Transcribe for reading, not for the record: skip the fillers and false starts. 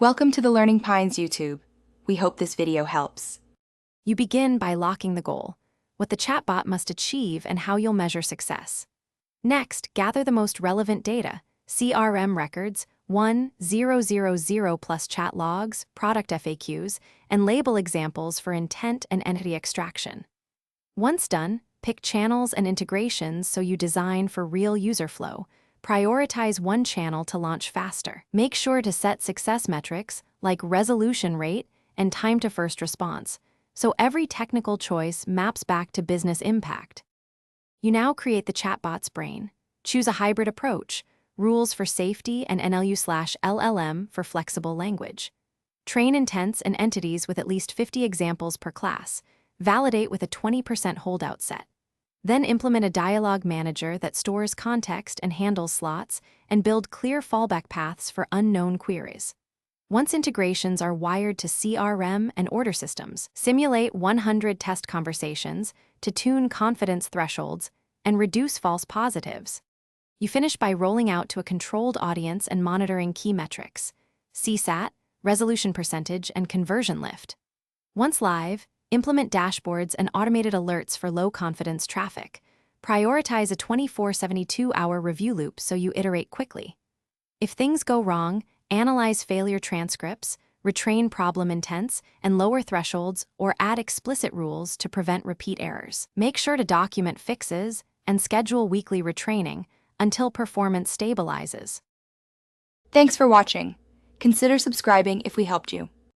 Welcome to the Learning Pines YouTube. We hope this video helps. You begin by locking the goal, what the chatbot must achieve and how you'll measure success. Next, gather the most relevant data, CRM records, 1000 plus chat logs, product FAQs, and label examples for intent and entity extraction. Once done, pick channels and integrations so you design for real user flow. Prioritize one channel to launch faster. Make sure to set success metrics like resolution rate and time to first response, so every technical choice maps back to business impact. You now create the chatbot's brain. Choose a hybrid approach, rules for safety and NLU/LLM for flexible language. Train intents and entities with at least 50 examples per class. Validate with a 20% holdout set. Then implement a dialogue manager that stores context and handles slots, and build clear fallback paths for unknown queries. Once integrations are wired to CRM and order systems, simulate 100 test conversations to tune confidence thresholds and reduce false positives. You finish by rolling out to a controlled audience and monitoring key metrics: CSAT, resolution percentage, and conversion lift. Once live, implement dashboards and automated alerts for low-confidence traffic. Prioritize a 24/72-hour review loop so you iterate quickly. If things go wrong, analyze failure transcripts, retrain problem intents, and lower thresholds or add explicit rules to prevent repeat errors. Make sure to document fixes and schedule weekly retraining until performance stabilizes. Thanks for watching. Consider subscribing if we helped you.